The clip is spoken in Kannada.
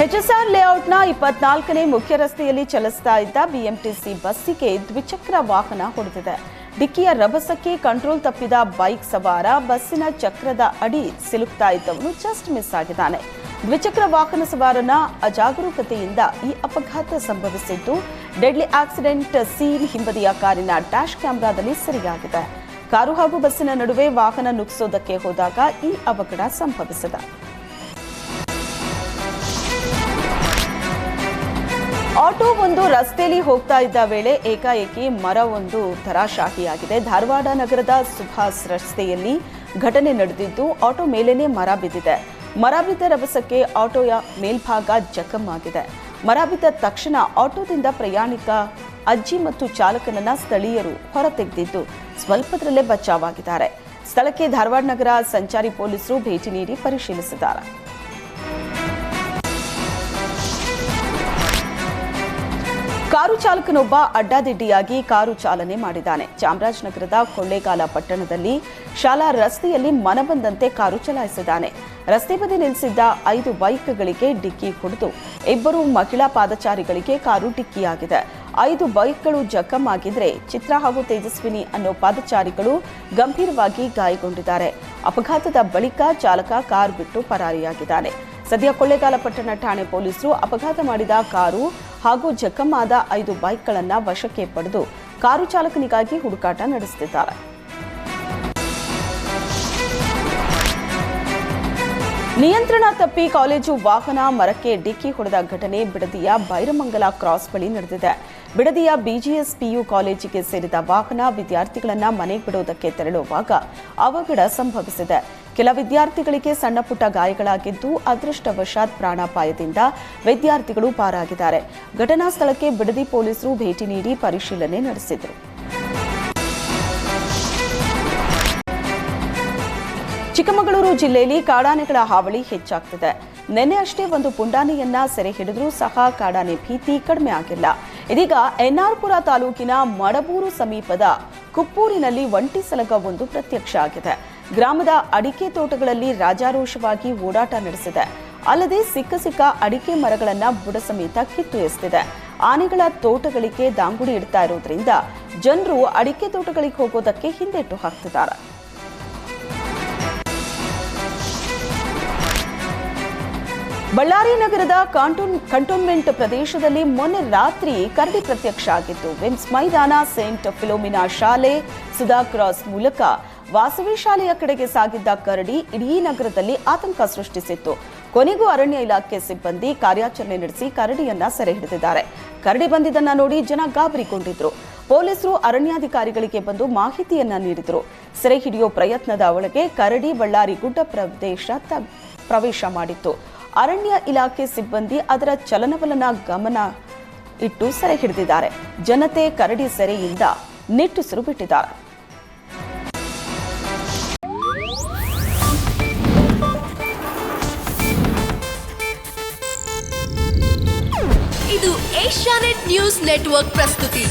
ಎಚ್ಎಸ್ಆರ್ ಲೇಔಟ್ನ 24ನೇ ಮುಖ್ಯ ರಸ್ತೆಯಲ್ಲಿ ಚಲಿಸ್ತಾ ಇದ್ದ ಬಿಎಂಟಿಸಿ ಬಸ್ಸಿಗೆ ದ್ವಿಚಕ್ರ ವಾಹನ ಹೊಡೆದಿದೆ. ಡಿಕ್ಕಿಯ ರಭಸಕ್ಕೆ ಕಂಟ್ರೋಲ್ ತಪ್ಪಿದ ಬೈಕ್ ಸವಾರ ಬಸ್ಸಿನ ಚಕ್ರದ ಅಡಿ ಸಿಲುಕ್ತಾ ಇದ್ದವನು ಜಸ್ಟ್ ಮಿಸ್ ಆಗಿದ್ದಾನೆ. ದ್ವಿಚಕ್ರ ವಾಹನ ಸವಾರನ ಅಜಾಗರೂಕತೆಯಿಂದ ಈ ಅಪಘಾತ ಸಂಭವಿಸಿದ್ದು ಡೆಡ್ಲಿ ಆಕ್ಸಿಡೆಂಟ್ ಸೀನ್ ಹಿಂಬದಿಯ ಕಾರಿನ ಡ್ಯಾಶ್ ಕ್ಯಾಮೆರಾದಲ್ಲಿ ಸೆರೆಯಾಗಿದೆ. ಕಾರು ಹಾಗೂ ಬಸ್ಸಿನ ನಡುವೆ ವಾಹನ ನುಗ್ಗಿಸೋದಕ್ಕೆ ಹೋದಾಗ ಈ ಅವಘಡ ಸಂಭವಿಸಿದೆ. ಆಟೋ ಒಂದು ರಸ್ತೆಯಲ್ಲಿ ಹೋಗ್ತಾ ಇದ್ದ ವೇಳೆ ಏಕಾಏಕಿ ಮರವೊಂದು ಧರಾಶಾಹಿಯಾಗಿದೆ. ಧಾರವಾಡ ನಗರದ ಸುಭಾಸ್ ರಸ್ತೆಯಲ್ಲಿ ಘಟನೆ ನಡೆದಿದ್ದು ಆಟೋ ಮೇಲೇನೆ ಮರ ಬಿದ್ದಿದೆ. ಮರ ಬಿದ್ದ ರಭಸಕ್ಕೆ ಆಟೋಯ ಮೇಲ್ಭಾಗ ಜಖಮ್ ಆಗಿದೆ. ಮರ ಬಿದ್ದ ತಕ್ಷಣ ಆಟೋದಿಂದ ಪ್ರಯಾಣಿಕ ಅಜ್ಜಿ ಮತ್ತು ಚಾಲಕನನ್ನ ಸ್ಥಳೀಯರು ಹೊರತೆಗೆದಿದ್ದು ಸ್ವಲ್ಪದರಲ್ಲೇ ಬಚಾವಾಗಿದ್ದಾರೆ. ಸ್ಥಳಕ್ಕೆ ಧಾರವಾಡ ನಗರ ಸಂಚಾರಿ ಪೊಲೀಸರು ಭೇಟಿ ನೀಡಿ ಪರಿಶೀಲಿಸಿದ್ದಾರೆ. ಕಾರು ಚಾಲಕನೊಬ್ಬ ಅಡ್ಡಾದಿಡ್ಡಿಯಾಗಿ ಕಾರು ಚಾಲನೆ ಮಾಡಿದ್ದಾನೆ. ಚಾಮರಾಜನಗರದ ಕೊಳ್ಳೇಗಾಲ ಪಟ್ಟಣದಲ್ಲಿ ಶಾಲಾ ರಸ್ತೆಯಲ್ಲಿ ಮನಬಂದಂತೆ ಕಾರು ಚಲಾಯಿಸಿದ್ದಾನೆ. ರಸ್ತೆ ಬದಿ ನಿಲ್ಲಿಸಿದ್ದ 5 ಬೈಕ್ಗಳಿಗೆ ಡಿಕ್ಕಿ ಹೊಡೆದು 2 ಮಹಿಳಾ ಪಾದಚಾರಿಗಳಿಗೆ ಕಾರು ಡಿಕ್ಕಿಯಾಗಿದೆ. 5 ಬೈಕ್ಗಳು ಜಖಮ್ ಆಗಿದ್ರೆ ಚಿತ್ರ ಹಾಗೂ ತೇಜಸ್ವಿನಿ ಅನ್ನೋ ಪಾದಚಾರಿಗಳು ಗಂಭೀರವಾಗಿ ಗಾಯಗೊಂಡಿದ್ದಾರೆ. ಅಪಘಾತದ ಬಳಿಕ ಚಾಲಕ ಕಾರು ಬಿಟ್ಟು ಪರಾರಿಯಾಗಿದ್ದಾನೆ. ಸದ್ಯ ಕೊಳ್ಳೇಗಾಲ ಪಟ್ಟಣ ಠಾಣೆ ಪೊಲೀಸರು ಅಪಘಾತ ಮಾಡಿದ ಕಾರು ಹಾಗೂ ಜಖಮ್ ಆದ 5 ಬೈಕ್ಗಳನ್ನು ವಶಕ್ಕೆ ಪಡೆದು ಕಾರು ಚಾಲಕನಿಗಾಗಿ ಹುಡುಕಾಟ ನಡೆಸುತ್ತಿದ್ದಾರೆ. ನಿಯಂತ್ರಣ ತಪ್ಪಿ ಕಾಲೇಜು ವಾಹನ ಮರಕ್ಕೆ ಡಿಕ್ಕಿ ಹೊಡೆದ ಘಟನೆ ಬಿಡದಿಯ ಬೈರಮಂಗಲ ಕ್ರಾಸ್ ಬಳಿ ನಡೆದಿದೆ. ಬಿಡದಿಯ ಬಿಜಿಎಸ್ ಪಿಯು ಕಾಲೇಜಿಗೆ ಸೇರಿದ ವಾಹನ ವಿದ್ಯಾರ್ಥಿಗಳನ್ನು ಮನೆಗೆ ಬಿಡುವುದಕ್ಕೆ ತೆರಳುವಾಗ ಅವಘಡ ಸಂಭವಿಸಿದೆ. ಕೆಲ ವಿದ್ಯಾರ್ಥಿಗಳಿಗೆ ಸಣ್ಣ ಪುಟ್ಟ ಗಾಯಗಳಾಗಿದ್ದು ಅದೃಷ್ಟವಶಾತ್ ಪ್ರಾಣಾಪಾಯದಿಂದ ವಿದ್ಯಾರ್ಥಿಗಳು ಪಾರಾಗಿದ್ದಾರೆ. ಘಟನಾ ಸ್ಥಳಕ್ಕೆ ಬಿಡದಿ ಪೊಲೀಸರು ಭೇಟಿ ನೀಡಿ ಪರಿಶೀಲನೆ ನಡೆಸಿದರು. ಚಿಕ್ಕಮಗಳೂರು ಜಿಲ್ಲೆಯಲ್ಲಿ ಕಾಡಾನೆಗಳ ಹಾವಳಿ ಹೆಚ್ಚಾಗ್ತಿದೆ. ನಿನ್ನೆ ಅಷ್ಟೇ ಒಂದು ಪುಂಡಾನೆಯನ್ನ ಸೆರೆ ಹಿಡಿದ್ರೂ ಸಹ ಕಾಡಾನೆ ಭೀತಿ ಕಡಿಮೆ ಆಗಿಲ್ಲ. ಇದೀಗ ಎನ್ಆರ್ಪುರ ತಾಲೂಕಿನ ಮಡಬೂರು ಸಮೀಪದ ಕುಪ್ಪೂರಿನಲ್ಲಿ ಒಂಟಿ ಸಲಗವೊಂದು ಪ್ರತ್ಯಕ್ಷ ಆಗಿದೆ. ಗ್ರಾಮದ ಅಡಿಕೆ ತೋಟಗಳಲ್ಲಿ ರಾಜಾರೋಷವಾಗಿ ಓಡಾಟ ನಡೆಸಿದೆ. ಅಲ್ಲದೆ ಸಿಕ್ಕ ಅಡಿಕೆ ಮರಗಳನ್ನ ಬುಡ ಸಮೇತ ಕಿತ್ತು ಎಸೆದಿದೆ. ಆನೆಗಳ ತೋಟಗಳಿಗೆ ದಾಂಗುಡಿ ಇಡ್ತಾ ಇರೋದ್ರಿಂದ ಜನರು ಅಡಿಕೆ ತೋಟಗಳಿಗೆ ಹೋಗೋದಕ್ಕೆ ಹಿಂದೆಟ್ಟು ಹಾಕ್ತಿದ್ದಾರೆ. ಬಳ್ಳಾರಿ ನಗರದ ಕಂಟೋನ್ಮೆಂಟ್ ಪ್ರದೇಶದಲ್ಲಿ ಮೊನ್ನೆ ರಾತ್ರಿ ಕರಡಿ ಪ್ರತ್ಯಕ್ಷ ಆಗಿತ್ತು. ವಿಮ್ಸ್ ಮೈದಾನ, ಸೇಂಟ್ ಫಿಲೋಮಿನಾ ಶಾಲೆ, ಸುಧಾ ಕ್ರಾಸ್ ಮೂಲಕ ವಾಸವಿ ಶಾಲೆಯ ಕಡೆಗೆ ಸಾಗಿದ್ದ ಕರಡಿ ಇಡೀ ನಗರದಲ್ಲಿ ಆತಂಕ ಸೃಷ್ಟಿಸಿತ್ತು. ಕೊನೆಗೂ ಅರಣ್ಯ ಇಲಾಖೆ ಸಿಬ್ಬಂದಿ ಕಾರ್ಯಾಚರಣೆ ನಡೆಸಿ ಕರಡಿಯನ್ನ ಸೆರೆ ಹಿಡಿದಿದ್ದಾರೆ. ಕರಡಿ ಬಂದಿದ್ದನ್ನ ನೋಡಿ ಜನ ಗಾಬರಿಗೊಂಡಿದ್ರು. ಪೊಲೀಸರು ಅರಣ್ಯಾಧಿಕಾರಿಗಳಿಗೆ ಬಂದು ಮಾಹಿತಿಯನ್ನ ನೀಡಿದ್ರು. ಸೆರೆ ಹಿಡಿಯೋ ಪ್ರಯತ್ನದ ಒಳಗೆ ಕರಡಿ ಬಳ್ಳಾರಿ ಗುಡ್ಡ ಪ್ರವೇಶ ಮಾಡಿತ್ತು. ಅರಣ್ಯ ಇಲಾಖೆ ಸಿಬ್ಬಂದಿ ಅದರ ಚಲನವಲನ ಗಮನ ಇಟ್ಟು ಸೆರೆ ಹಿಡಿದಿದ್ದಾರೆ. ಜನತೆ ಕರಡಿ ಸೆರೆಯಿಂದ ನಿಟ್ಟುಸಿರು ಬಿಟ್ಟಿದ್ದಾರೆ. ಇದು ಏಷ್ಯಾನೆಟ್ ನ್ಯೂಸ್ ನೆಟ್ವರ್ಕ್ ಪ್ರಸ್ತುತಿ.